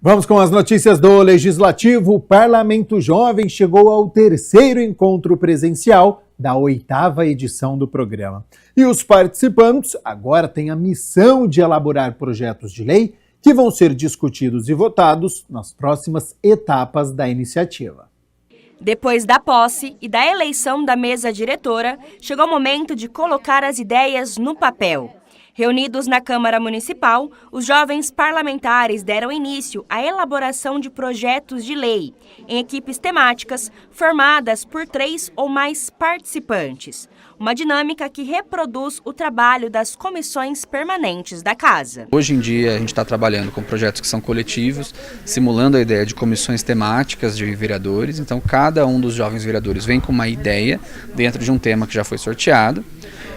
Vamos com as notícias do Legislativo. O Parlamento Jovem chegou ao terceiro encontro presencial da 8ª edição do programa. E os participantes agora têm a missão de elaborar projetos de lei que vão ser discutidos e votados nas próximas etapas da iniciativa. Depois da posse e da eleição da mesa diretora, chegou o momento de colocar as ideias no papel. Reunidos na Câmara Municipal, os jovens parlamentares deram início à elaboração de projetos de lei em equipes temáticas formadas por 3 ou mais participantes. Uma dinâmica que reproduz o trabalho das comissões permanentes da Casa. Hoje em dia a gente está trabalhando com projetos que são coletivos, simulando a ideia de comissões temáticas de vereadores. Então cada um dos jovens vereadores vem com uma ideia dentro de um tema que já foi sorteado.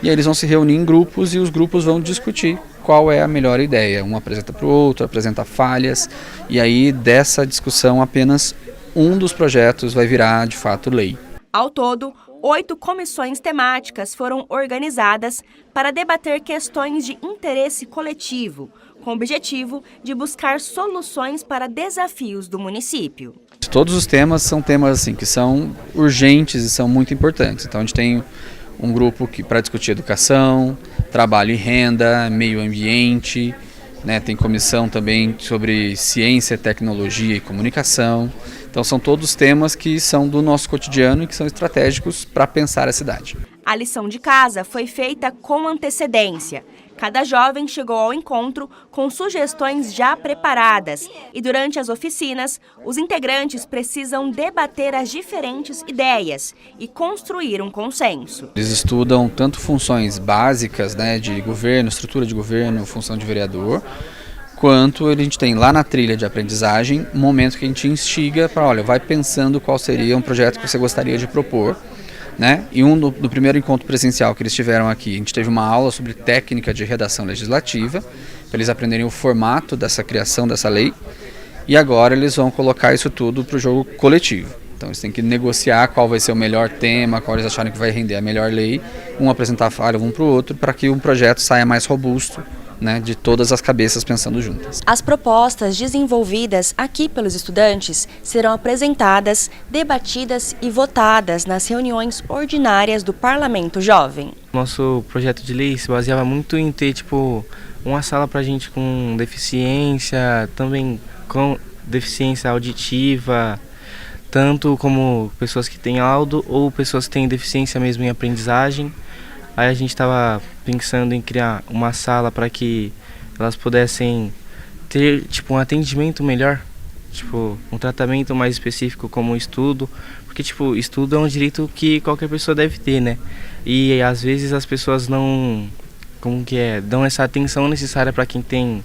E aí eles vão se reunir em grupos e os grupos vão discutir qual é a melhor ideia. Um apresenta para o outro, apresenta falhas, e aí dessa discussão apenas um dos projetos vai virar de fato lei. Ao todo, 8 comissões temáticas foram organizadas para debater questões de interesse coletivo, com o objetivo de buscar soluções para desafios do município. Todos os temas são temas assim, que são urgentes e são muito importantes. Então a gente tem um grupo para discutir educação, trabalho e renda, meio ambiente, né? Tem comissão também sobre ciência, tecnologia e comunicação. Então são todos temas que são do nosso cotidiano e que são estratégicos para pensar a cidade. A lição de casa foi feita com antecedência. Cada jovem chegou ao encontro com sugestões já preparadas e durante as oficinas, os integrantes precisam debater as diferentes ideias e construir um consenso. Eles estudam tanto funções básicas, né, de governo, estrutura de governo, função de vereador, quanto a gente tem lá na trilha de aprendizagem um momento que a gente instiga para, olha, vai pensando qual seria um projeto que você gostaria de propor. Né? E no primeiro encontro presencial que eles tiveram aqui, a gente teve uma aula sobre técnica de redação legislativa, para eles aprenderem o formato dessa criação dessa lei, e agora eles vão colocar isso tudo para o jogo coletivo. Então eles têm que negociar qual vai ser o melhor tema, qual eles acharem que vai render a melhor lei, um apresentar falha um para o outro, para que um projeto saia mais robusto, né, de todas as cabeças pensando juntas. As propostas desenvolvidas aqui pelos estudantes serão apresentadas, debatidas e votadas nas reuniões ordinárias do Parlamento Jovem. Nosso projeto de lei se baseava muito em ter uma sala para gente com deficiência, também com deficiência auditiva, tanto como pessoas que têm laudo ou pessoas que têm deficiência mesmo em aprendizagem. Aí a gente estava pensando em criar uma sala para que elas pudessem ter um atendimento melhor, um tratamento mais específico como estudo, porque estudo é um direito que qualquer pessoa deve ter, né? E às vezes as pessoas não, dão essa atenção necessária para quem tem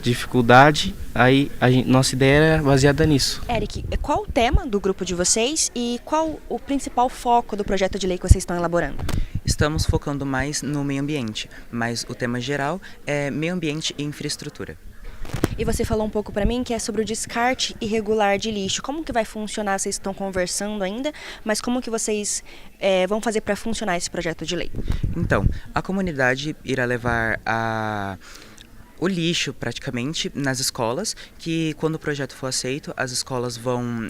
dificuldade. Aí nossa ideia era baseada nisso. Eric, qual o tema do grupo de vocês e qual o principal foco do projeto de lei que vocês estão elaborando? Estamos focando mais no meio ambiente, mas o tema geral é meio ambiente e infraestrutura. E você falou um pouco para mim que é sobre o descarte irregular de lixo. Como que vai funcionar? Vocês estão conversando ainda, mas como que vocês vão fazer para funcionar esse projeto de lei? Então, a comunidade irá levar o lixo praticamente nas escolas, que quando o projeto for aceito, as escolas vão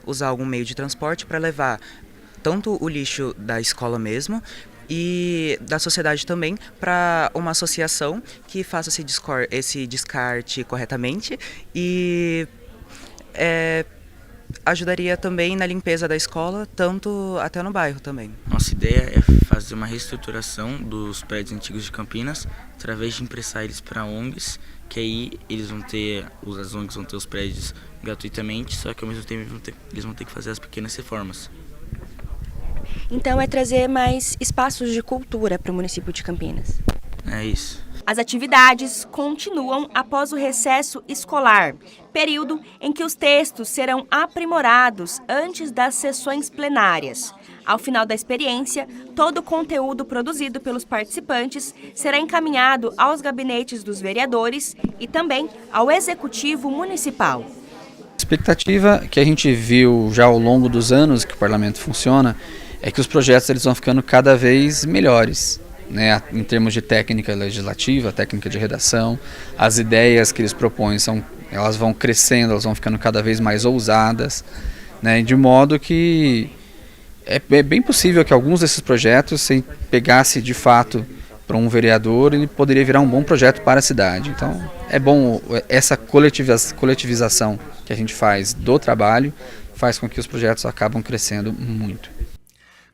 usar algum meio de transporte para levar tanto o lixo da escola e da sociedade também para uma associação que faça esse descarte corretamente e ajudaria também na limpeza da escola, tanto até no bairro também. Nossa ideia é fazer uma reestruturação dos prédios antigos de Campinas através de emprestar eles para ONGs, que aí as ONGs vão ter os prédios gratuitamente, só que ao mesmo tempo eles vão ter que fazer as pequenas reformas. Então é trazer mais espaços de cultura para o município de Campinas. É isso. As atividades continuam após o recesso escolar, período em que os textos serão aprimorados antes das sessões plenárias. Ao final da experiência, todo o conteúdo produzido pelos participantes será encaminhado aos gabinetes dos vereadores e também ao Executivo Municipal. A expectativa que a gente viu já ao longo dos anos que o parlamento funciona é que os projetos eles vão ficando cada vez melhores, né, em termos de técnica legislativa, técnica de redação. As ideias que eles propõem são elas vão crescendo, elas vão ficando cada vez mais ousadas, né, de modo que é bem possível que alguns desses projetos, se pegasse de fato para um vereador, ele poderia virar um bom projeto para a cidade. Então é bom essa coletivização que a gente faz do trabalho, faz com que os projetos acabam crescendo muito.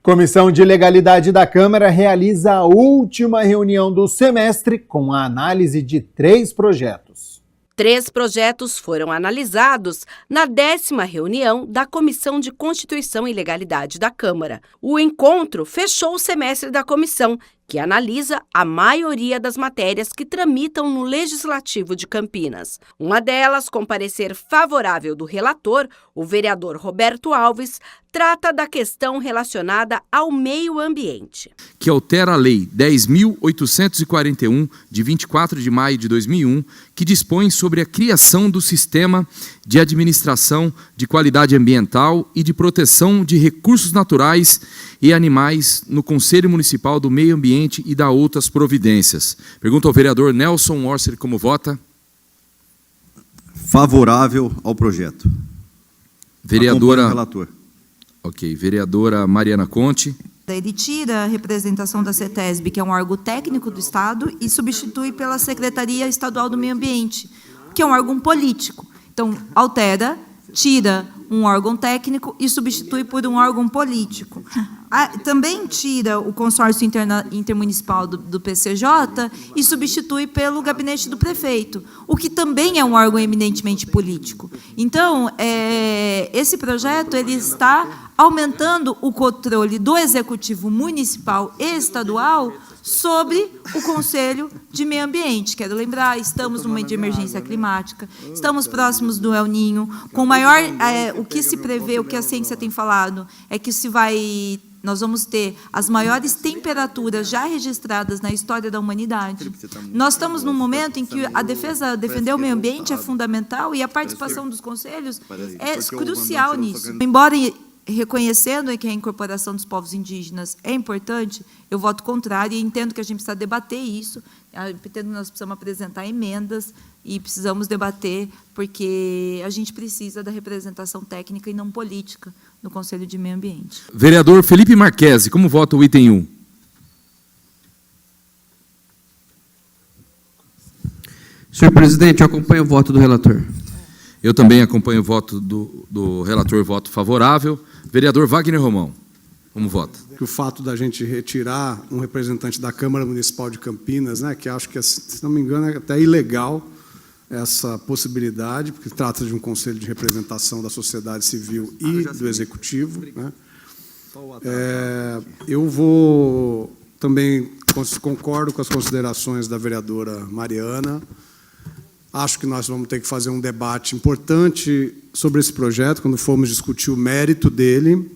Comissão de Legalidade da Câmara realiza a última reunião do semestre com a análise de 3 projetos. 3 projetos foram analisados na 10ª reunião da Comissão de Constituição e Legalidade da Câmara. O encontro fechou o semestre da comissão, que analisa a maioria das matérias que tramitam no Legislativo de Campinas. Uma delas, com parecer favorável do relator, o vereador Roberto Alves, trata da questão relacionada ao meio ambiente. Que altera a Lei 10.841, de 24 de maio de 2001, que dispõe sobre a criação do Sistema de Administração de Qualidade Ambiental e de Proteção de Recursos Naturais e Animais no Conselho Municipal do Meio Ambiente e da outras providências. Pergunta ao vereador Nelson Orser como vota. Favorável ao projeto. Vereadora... relator. Ok. Vereadora Mariana Conte. Ele tira a representação da CETESB, que é um órgão técnico do Estado, e substitui pela Secretaria Estadual do Meio Ambiente, que é um órgão político. Então, altera, tira um órgão técnico e substitui por um órgão político. Também tira o consórcio intermunicipal do PCJ e substitui pelo gabinete do prefeito, o que também é um órgão eminentemente político. Então, esse projeto ele está aumentando o controle do Executivo Municipal e Estadual sobre o Conselho de Meio Ambiente. Quero lembrar, estamos num momento de emergência climática, estamos próximos do El Niño, com maior, o que se prevê, o que a ciência tem falado, é que nós vamos ter as maiores temperaturas já registradas na história da humanidade. Nós estamos num momento em que defender o meio ambiente é fundamental e a participação dos conselhos é crucial nisso. Embora reconhecendo que a incorporação dos povos indígenas é importante, eu voto contrário e entendo que a gente precisa debater isso, entendo que nós precisamos apresentar emendas e precisamos debater, porque a gente precisa da representação técnica e não política no Conselho de Meio Ambiente. Vereador Felipe Marquesi, como vota o item 1? Senhor presidente, eu acompanho o voto do relator. Eu também acompanho o voto do relator, voto favorável. Vereador Wagner Romão, como vota? O fato da gente retirar um representante da Câmara Municipal de Campinas, né, que acho que, se não me engano, é até ilegal essa possibilidade, porque trata de um conselho de representação da sociedade civil e do Executivo. Né. Eu também concordo com as considerações da vereadora Mariana. Acho que nós vamos ter que fazer um debate importante sobre esse projeto, quando formos discutir o mérito dele,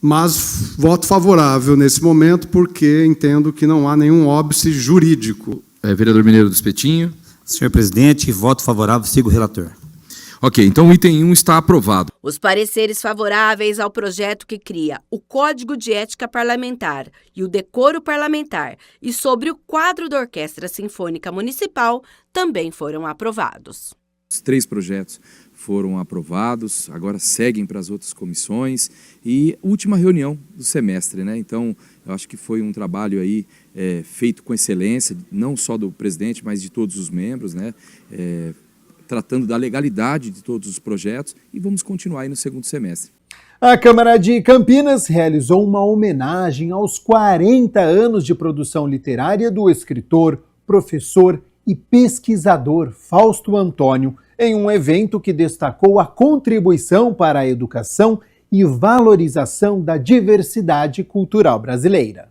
mas voto favorável nesse momento, porque entendo que não há nenhum óbice jurídico. Vereador Mineiro do Espetinho. Senhor presidente, voto favorável, sigo o relator. Ok, então o item 1 está aprovado. Os pareceres favoráveis ao projeto que cria o Código de Ética Parlamentar e o Decoro Parlamentar e sobre o quadro da Orquestra Sinfônica Municipal também foram aprovados. Os 3 projetos foram aprovados, agora seguem para as outras comissões e última reunião do semestre, né? Então, eu acho que foi um trabalho aí feito com excelência, não só do presidente, mas de todos os membros, né? Tratando da legalidade de todos os projetos e vamos continuar aí no segundo semestre. A Câmara de Campinas realizou uma homenagem aos 40 anos de produção literária do escritor, professor e pesquisador Fausto Antônio, em um evento que destacou a contribuição para a educação e valorização da diversidade cultural brasileira.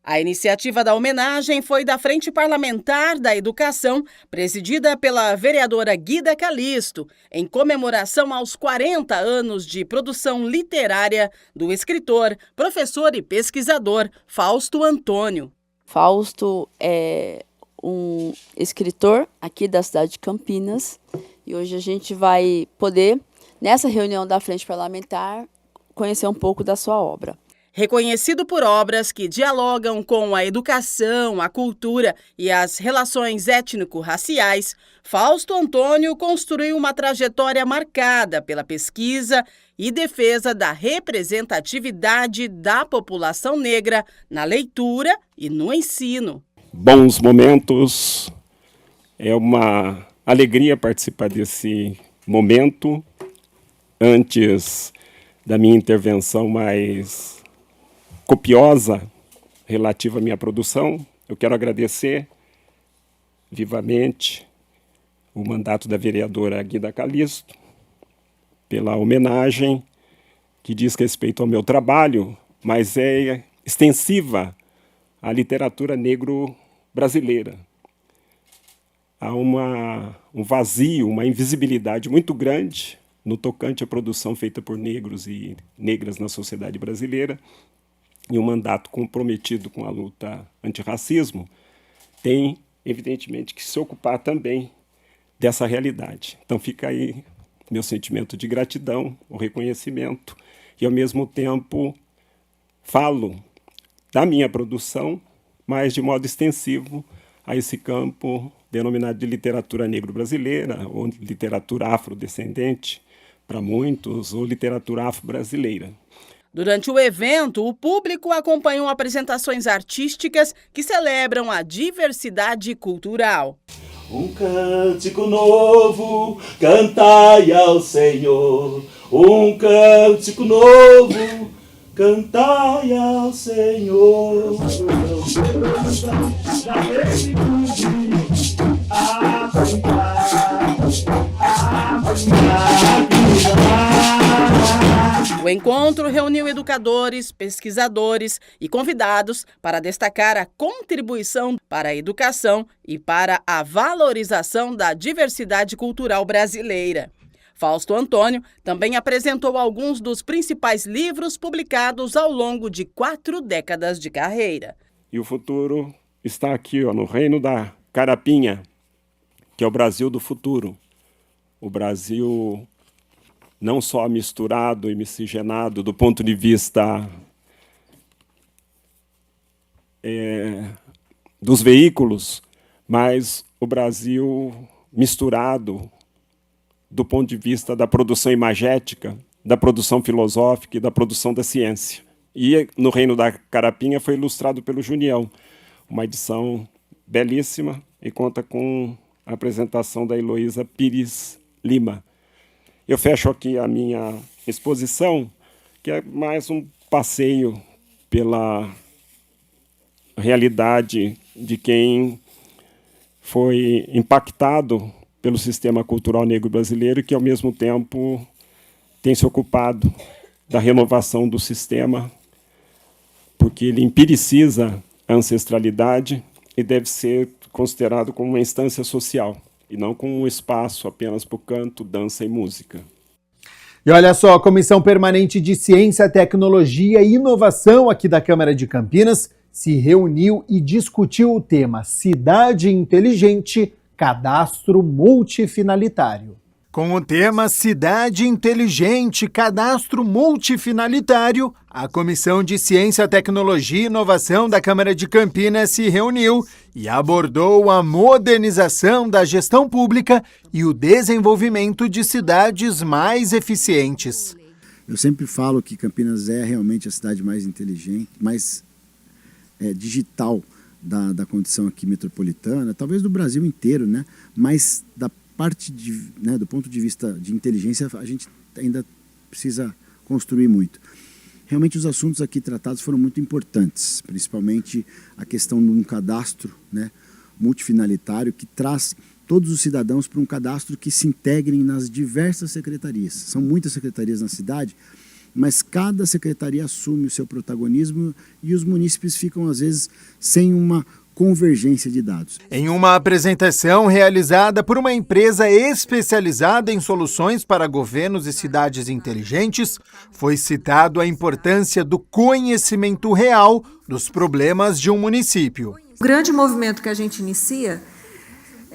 A iniciativa da homenagem foi da Frente Parlamentar da Educação, presidida pela vereadora Guida Calisto, em comemoração aos 40 anos de produção literária do escritor, professor e pesquisador Fausto Antônio. Fausto é um escritor aqui da cidade de Campinas e hoje a gente vai poder, nessa reunião da Frente Parlamentar, conhecer um pouco da sua obra. Reconhecido por obras que dialogam com a educação, a cultura e as relações étnico-raciais, Fausto Antônio construiu uma trajetória marcada pela pesquisa e defesa da representatividade da população negra na leitura e no ensino. Bons momentos, é uma alegria participar desse momento. Antes da minha intervenção mais copiosa relativa à minha produção, eu quero agradecer vivamente o mandato da vereadora Guida Calisto pela homenagem que diz respeito ao meu trabalho, mas é extensiva à literatura negro-brasileira. Há um vazio, uma invisibilidade muito grande no tocante à produção feita por negros e negras na sociedade brasileira, e um mandato comprometido com a luta antirracismo tem, evidentemente, que se ocupar também dessa realidade. Então fica aí meu sentimento de gratidão, o reconhecimento, e ao mesmo tempo falo da minha produção, mas de modo extensivo a esse campo denominado de literatura negro-brasileira, ou literatura afrodescendente para muitos, ou literatura afro-brasileira. Durante o evento, o público acompanhou apresentações artísticas que celebram a diversidade cultural. Um cântico novo, cantai ao Senhor. Um cântico novo, cantai ao Senhor. O encontro reuniu educadores, pesquisadores e convidados para destacar a contribuição para a educação e para a valorização da diversidade cultural brasileira. Fausto Antônio também apresentou alguns dos principais livros publicados ao longo de 4 décadas de carreira. E o futuro está aqui, no reino da Carapinha, que é o Brasil do futuro. O Brasil não só misturado e miscigenado do ponto de vista dos veículos, mas o Brasil misturado do ponto de vista da produção imagética, da produção filosófica e da produção da ciência. E no Reino da Carapinha foi ilustrado pelo Junião, uma edição belíssima e conta com a apresentação da Heloísa Pires Lima. Eu fecho aqui a minha exposição, que é mais um passeio pela realidade de quem foi impactado pelo sistema cultural negro brasileiro e que, ao mesmo tempo, tem se ocupado da renovação do sistema, porque ele empiriciza a ancestralidade e deve ser considerado como uma instância social, e não como um espaço apenas para o canto, dança e música. E olha só, a Comissão Permanente de Ciência, Tecnologia e Inovação aqui da Câmara de Campinas se reuniu e discutiu o tema Cidade Inteligente, Cadastro Multifinalitário. Com o tema Cidade Inteligente, Cadastro Multifinalitário, a Comissão de Ciência, Tecnologia e Inovação da Câmara de Campinas se reuniu e abordou a modernização da gestão pública e o desenvolvimento de cidades mais eficientes. Eu sempre falo que Campinas é realmente a cidade mais inteligente, mais digital da condição aqui metropolitana, talvez do Brasil inteiro, né? Mas da parte do ponto de vista de inteligência, a gente ainda precisa construir muito. Realmente os assuntos aqui tratados foram muito importantes, principalmente a questão de um cadastro, né, multifinalitário que traz todos os cidadãos para um cadastro que se integrem nas diversas secretarias. São muitas secretarias na cidade, mas cada secretaria assume o seu protagonismo e os munícipes ficam, às vezes, sem uma convergência de dados. Em uma apresentação realizada por uma empresa especializada em soluções para governos e cidades inteligentes, foi citado a importância do conhecimento real dos problemas de um município. O grande movimento que a gente inicia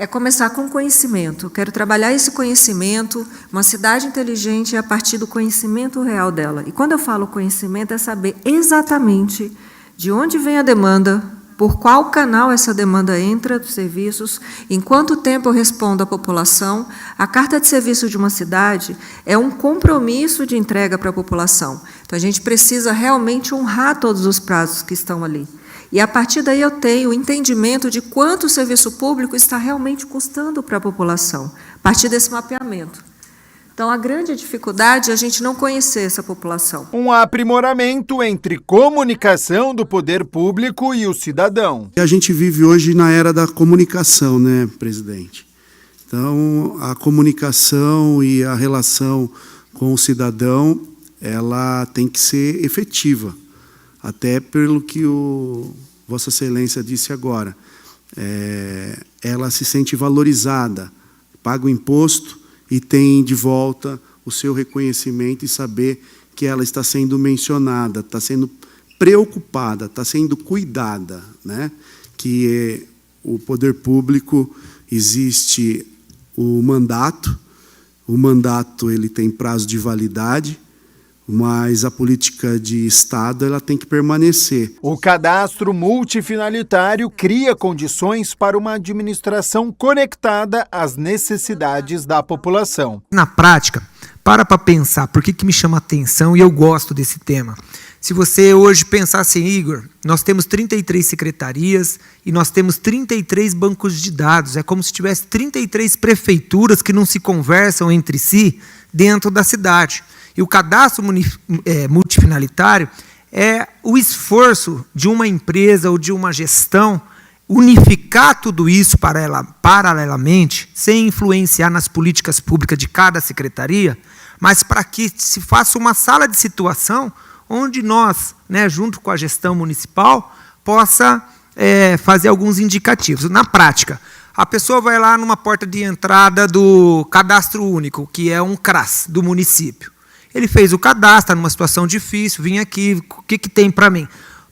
é começar com conhecimento. Eu quero trabalhar esse conhecimento, uma cidade inteligente, a partir do conhecimento real dela. E quando eu falo conhecimento, é saber exatamente de onde vem a demanda, por qual canal essa demanda entra dos serviços, em quanto tempo eu respondo à população. A carta de serviço de uma cidade é um compromisso de entrega para a população. Então, a gente precisa realmente honrar todos os prazos que estão ali. E, a partir daí, eu tenho o entendimento de quanto o serviço público está realmente custando para a população, a partir desse mapeamento. Então, a grande dificuldade é a gente não conhecer essa população. Um aprimoramento entre comunicação do poder público e o cidadão. A gente vive hoje na era da comunicação, né, presidente? Então, a comunicação e a relação com o cidadão, ela tem que ser efetiva. Até pelo que o Vossa Excelência disse agora. Ela se sente valorizada, paga o imposto e tem de volta o seu reconhecimento e saber que ela está sendo mencionada, está sendo preocupada, está sendo cuidada, né? Que o poder público existe o mandato ele tem prazo de validade, mas a política de Estado ela tem que permanecer. O cadastro multifinalitário cria condições para uma administração conectada às necessidades da população. Na prática, para pensar por que me chama a atenção e eu gosto desse tema. Se você hoje pensar assim, Igor, nós temos 33 secretarias e nós temos 33 bancos de dados. É como se tivesse 33 prefeituras que não se conversam entre si dentro da cidade. E o cadastro multifinalitário é o esforço de uma empresa ou de uma gestão unificar tudo isso paralelamente, sem influenciar nas políticas públicas de cada secretaria, mas para que se faça uma sala de situação onde nós, junto com a gestão municipal, possa fazer alguns indicativos. Na prática, a pessoa vai lá numa porta de entrada do cadastro único, que é um CRAS do município. Ele fez o cadastro, está numa situação difícil, vim aqui, o que tem para mim?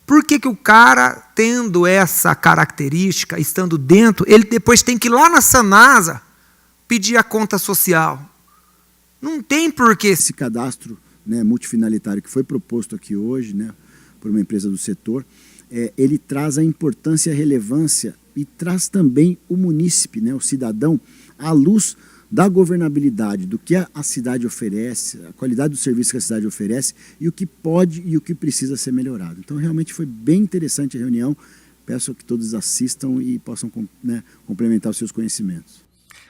Por que o cara, tendo essa característica, estando dentro, ele depois tem que ir lá na Sanasa pedir a conta social? Não tem porquê. Esse cadastro multifinalitário que foi proposto aqui hoje, por uma empresa do setor, ele traz a importância e a relevância e traz também o munícipe, o cidadão, à luz da governabilidade, do que a cidade oferece, a qualidade do serviço que a cidade oferece e o que pode e o que precisa ser melhorado. Então, realmente foi bem interessante a reunião. Peço que todos assistam e possam complementar os seus conhecimentos.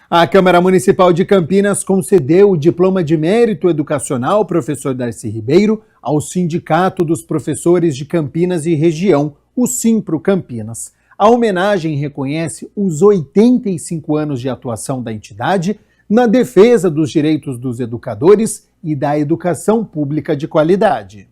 A Câmara Municipal de Campinas concedeu o diploma de mérito educacional ao professor Darcy Ribeiro ao Sindicato dos Professores de Campinas e Região, o Simpro Campinas. A homenagem reconhece os 85 anos de atuação da entidade na defesa dos direitos dos educadores e da educação pública de qualidade.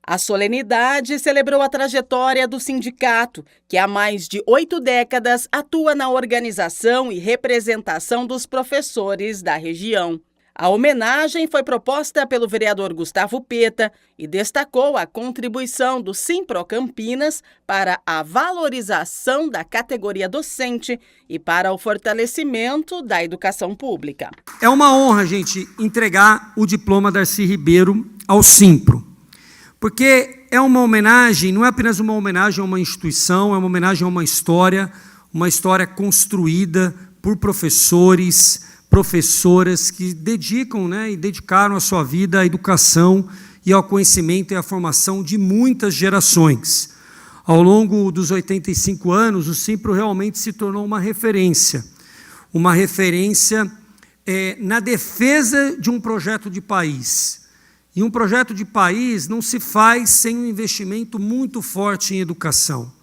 A solenidade celebrou a trajetória do sindicato, que há mais de 8 décadas atua na organização e representação dos professores da região. A homenagem foi proposta pelo vereador Gustavo Peta e destacou a contribuição do Simpro Campinas para a valorização da categoria docente e para o fortalecimento da educação pública. É uma honra, gente, entregar o diploma Darcy Ribeiro ao Simpro, porque é uma homenagem, não é apenas uma homenagem a uma instituição, é uma homenagem a uma história construída por professoras que dedicam e dedicaram a sua vida à educação e ao conhecimento e à formação de muitas gerações. Ao longo dos 85 anos, o Simpro realmente se tornou uma referência na defesa de um projeto de país. E um projeto de país não se faz sem um investimento muito forte em educação.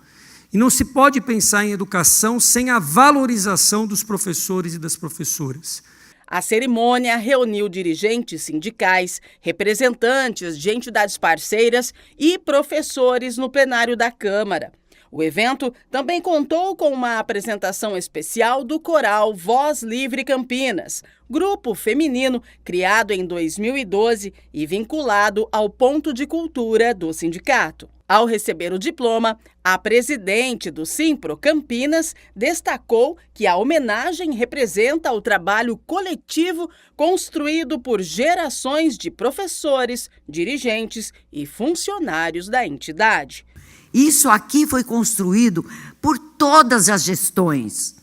E não se pode pensar em educação sem a valorização dos professores e das professoras. A cerimônia reuniu dirigentes sindicais, representantes de entidades parceiras e professores no plenário da Câmara. O evento também contou com uma apresentação especial do coral Voz Livre Campinas, grupo feminino criado em 2012 e vinculado ao Ponto de Cultura do sindicato. Ao receber o diploma, a presidente do Simpro Campinas destacou que a homenagem representa o trabalho coletivo construído por gerações de professores, dirigentes e funcionários da entidade. Isso aqui foi construído por todas as gestões.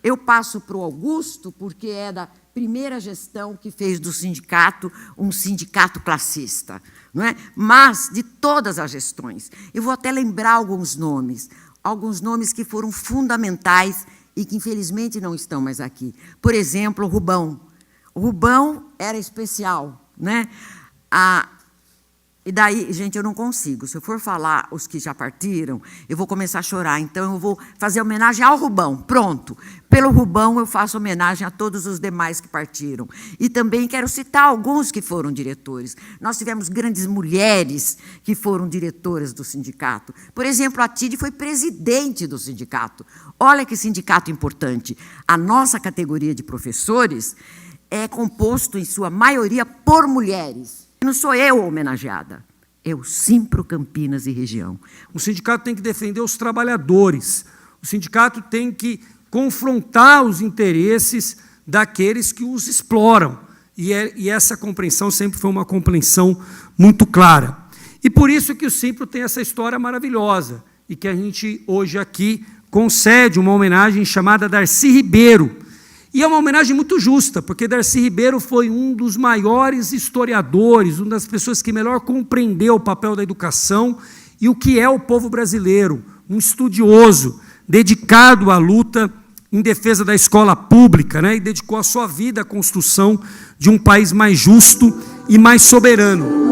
Eu passo para o Augusto, porque é da primeira gestão que fez do sindicato um sindicato classista, não é? Mas de todas as gestões. Eu vou até lembrar alguns nomes que foram fundamentais e que infelizmente não estão mais aqui. Por exemplo, o Rubão. O Rubão era especial, né? E daí, gente, eu não consigo. Se eu for falar os que já partiram, eu vou começar a chorar. Então, eu vou fazer homenagem ao Rubão. Pronto. Pelo Rubão, eu faço homenagem a todos os demais que partiram. E também quero citar alguns que foram diretores. Nós tivemos grandes mulheres que foram diretoras do sindicato. Por exemplo, a Tide foi presidente do sindicato. Olha que sindicato importante. A nossa categoria de professores é composto, em sua maioria, por mulheres. Não sou eu homenageada, é o Simpro Campinas e região. O sindicato tem que defender os trabalhadores, o sindicato tem que confrontar os interesses daqueles que os exploram. E essa compreensão sempre foi uma compreensão muito clara. E por isso que o Simpro tem essa história maravilhosa, e que a gente hoje aqui concede uma homenagem chamada Darcy Ribeiro. E é uma homenagem muito justa, porque Darcy Ribeiro foi um dos maiores historiadores, uma das pessoas que melhor compreendeu o papel da educação e o que é o povo brasileiro, um estudioso, dedicado à luta em defesa da escola pública, né, e dedicou a sua vida à construção de um país mais justo e mais soberano.